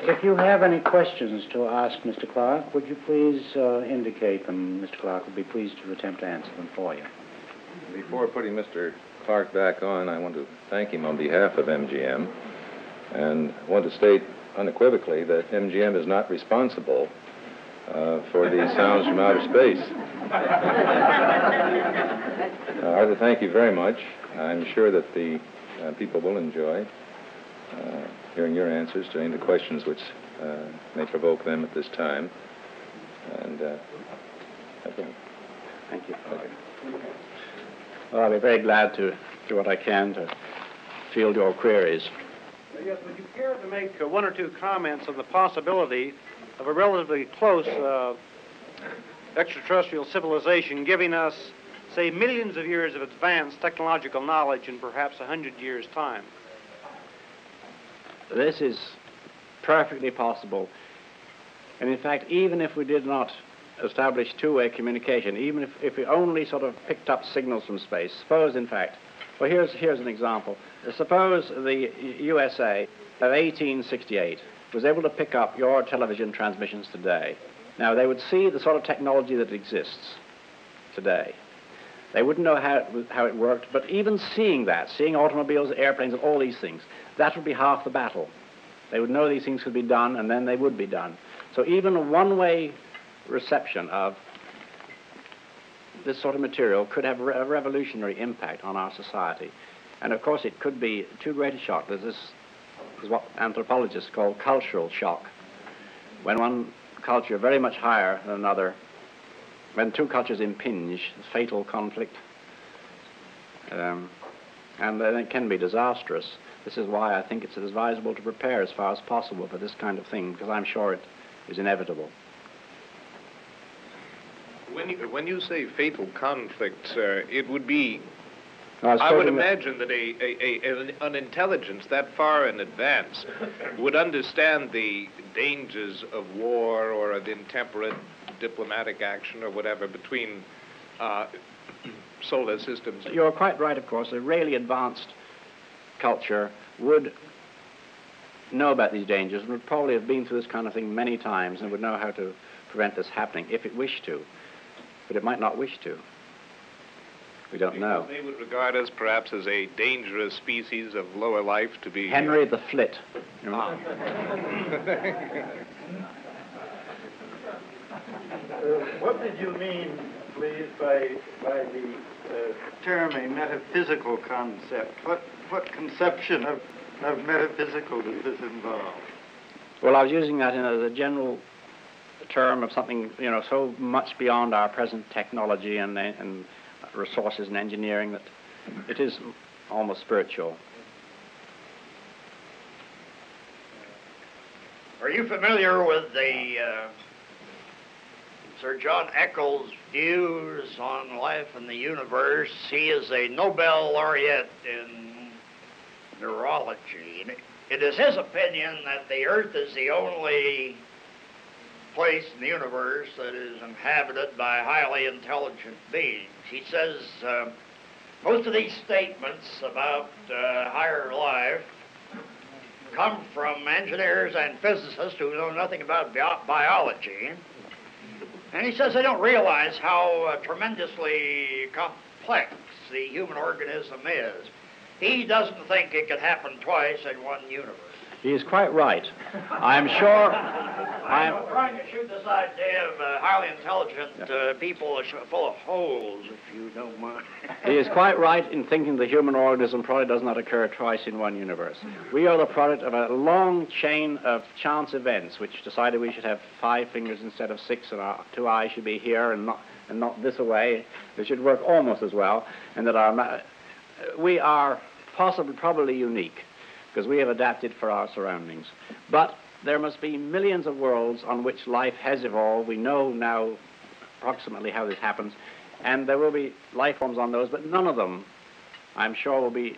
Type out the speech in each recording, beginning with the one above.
If you have any questions to ask Mr. Clarke, would you please indicate them? Mr. Clarke would be pleased to attempt to answer them for you. Before putting Mr. Clarke back on, I want to thank him on behalf of MGM, and want to state unequivocally that MGM is not responsible for these sounds from outer space. Arthur, thank you very much. I'm sure that the people will enjoy hearing your answers to any of the questions which may provoke them at this time. And okay. Thank you. Okay. Well, I'll be very glad to do what I can to field your queries. Yes, would you care to make one or two comments on the possibility of a relatively close extraterrestrial civilization giving us, say, millions of years of advanced technological knowledge in perhaps 100 years' time? This is perfectly possible. And in fact, even if we did not establish two-way communication, even if we only sort of picked up signals from space, suppose, in fact, well, here's an example. Suppose the USA of 1868 was able to pick up your television transmissions today. Now, they would see the sort of technology that exists today. They wouldn't know how it worked, but even seeing that, seeing automobiles, airplanes, and all these things, that would be half the battle. They would know these things could be done, and then they would be done. So even a one-way reception of this sort of material could have a revolutionary impact on our society. And of course, it could be too great a shock. This is what anthropologists call cultural shock. When one culture very much higher than another, when two cultures impinge, fatal conflict, and then it can be disastrous. This is why I think it's advisable to prepare as far as possible for this kind of thing, because I'm sure it is inevitable. When you say fatal conflict, sir, it would be, I would imagine that an intelligence that far in advance would understand the dangers of war or of intemperate diplomatic action or whatever between solar systems. You're quite right, of course. A really advanced culture would know about these dangers and would probably have been through this kind of thing many times and would know how to prevent this happening if it wished to. But it might not wish to. We don't know. They would regard us perhaps as a dangerous species of lower life to be... Henry the Flit. You know? What did you mean, please, by the term a metaphysical concept? What conception of metaphysical does this involve? Well, I was using that as a general term of something, you know, so much beyond our present technology and resources and engineering that it is almost spiritual. Are you familiar with the Sir John Eccles' views on life and the universe? He is a Nobel laureate in neurology. And it is his opinion that the Earth is the only place in the universe that is inhabited by highly intelligent beings. He says most of these statements about higher life come from engineers and physicists who know nothing about biology. And he says they don't realize how tremendously complex the human organism is. He doesn't think it could happen twice in one universe. He is quite right. I'm sure... I'm trying to shoot this idea of highly intelligent people full of holes, if you don't mind. He is quite right in thinking the human organism probably does not occur twice in one universe. We are the product of a long chain of chance events which decided we should have 5 fingers instead of 6, and our 2 eyes should be here and not this way. They should work almost as well, and that we are probably unique, because we have adapted for our surroundings. But there must be millions of worlds on which life has evolved. We know now approximately how this happens, and there will be life forms on those, but none of them, I'm sure, will be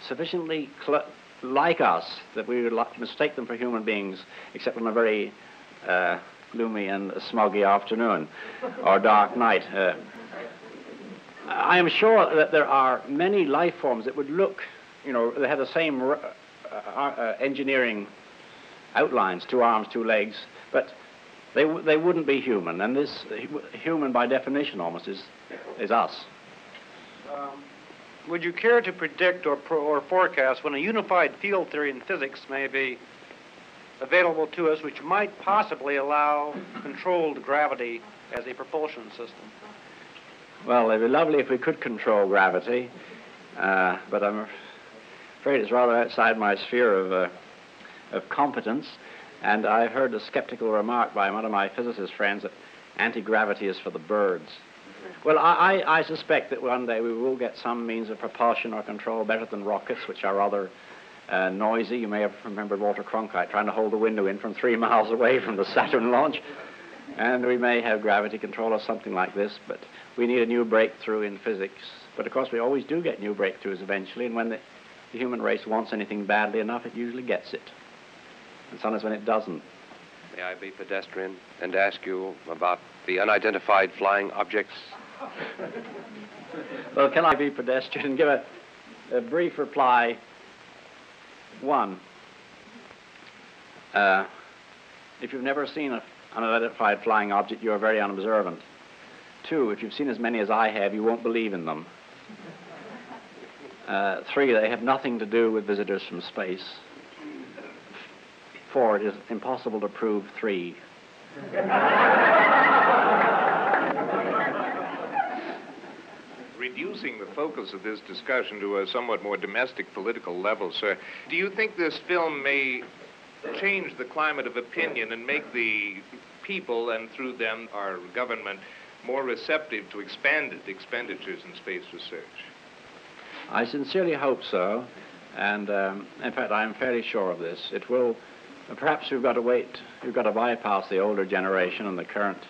sufficiently like us that we would mistake them for human beings, except on a very gloomy and smoggy afternoon or dark night. I am sure that there are many life forms that would look, you know, they have the same engineering outlines, 2 arms, 2 legs, but they wouldn't be human, and this human by definition almost is us. Would you care to predict or forecast when a unified field theory in physics may be available to us, which might possibly allow controlled gravity as a propulsion system? Well, it'd be lovely if we could control gravity, but I'm afraid it's rather outside my sphere of competence. And I heard a skeptical remark by one of my physicist friends that anti-gravity is for the birds. Well, I suspect that one day we will get some means of propulsion or control better than rockets, which are rather noisy. You may have remembered Walter Cronkite trying to hold the window in from 3 miles away from the Saturn launch. And we may have gravity control or something like this, but we need a new breakthrough in physics. But of course we always do get new breakthroughs eventually, and when the human race wants anything badly enough, it usually gets it. And sometimes when it doesn't. May I be pedestrian and ask you about the unidentified flying objects? Well, can I be pedestrian and give a brief reply? 1, if you've never seen an unidentified flying object, you are very unobservant. 2, if you've seen as many as I have, you won't believe in them. 3, they have nothing to do with visitors from space. 4, it is impossible to prove 3. Reducing the focus of this discussion to a somewhat more domestic political level, sir, do you think this film may change the climate of opinion and make the people, and through them our government, more receptive to expanded expenditures in space research? I sincerely hope so, and in fact I'm fairly sure of this. It will, perhaps we've got to bypass the older generation and the current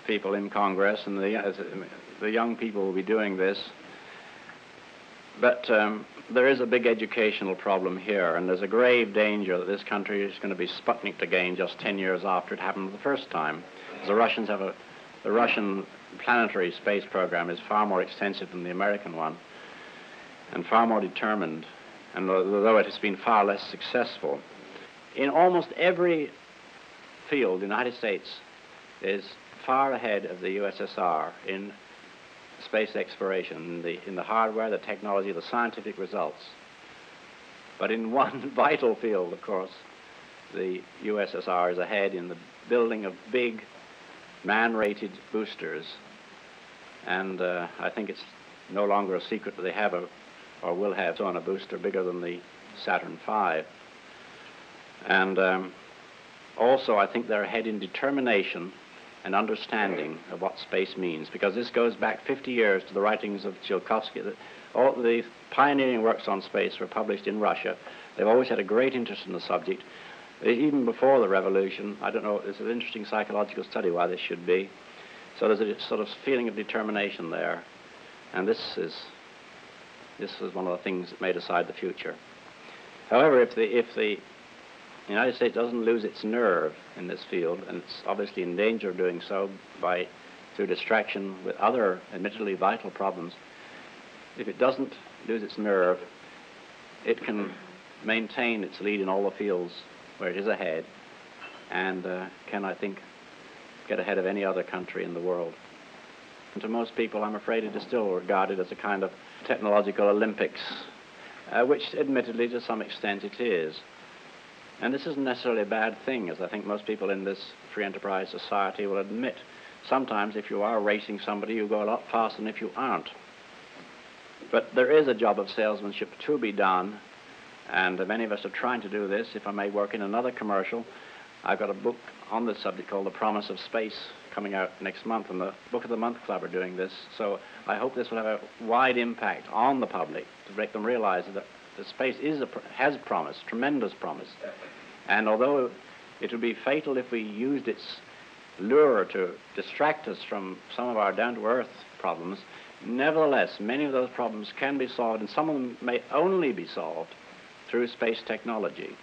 people in Congress, and the young people will be doing this. But there is a big educational problem here, and there's a grave danger that this country is going to be Sputnik again just 10 years after it happened the first time. The Russians have the Russian planetary space program is far more extensive than the American one, and far more determined, and although it has been far less successful. In almost every field, the United States is far ahead of the USSR in space exploration, in the hardware, the technology, the scientific results. But in one vital field, of course, the USSR is ahead in the building of big man-rated boosters. And I think it's no longer a secret that they have or will have on a booster bigger than the Saturn V. And also I think they're ahead in determination and understanding of what space means, because this goes back 50 years to the writings of Tsiolkovsky. All the pioneering works on space were published in Russia. They've always had a great interest in the subject. Even before the revolution, I don't know, it's an interesting psychological study why this should be. So there's a sort of feeling of determination there. And this is one of the things that may decide the future. However, if the United States doesn't lose its nerve in this field, and it's obviously in danger of doing so through distraction with other admittedly vital problems, if it doesn't lose its nerve, it can maintain its lead in all the fields where it is ahead, and can, I think, get ahead of any other country in the world. And to most people, I'm afraid it is still regarded as a kind of technological Olympics, which admittedly to some extent it is. And this isn't necessarily a bad thing, as I think most people in this free enterprise society will admit. Sometimes if you are racing somebody, you go a lot faster than if you aren't. But there is a job of salesmanship to be done, and many of us are trying to do this. If I may work in another commercial, I've got a book on this subject called The Promise of Space coming out next month, and the Book of the Month Club are doing this. So I hope this will have a wide impact on the public to make them realize that the space has promise, tremendous promise. And although it would be fatal if we used its lure to distract us from some of our down-to-earth problems, nevertheless, many of those problems can be solved, and some of them may only be solved through space technology.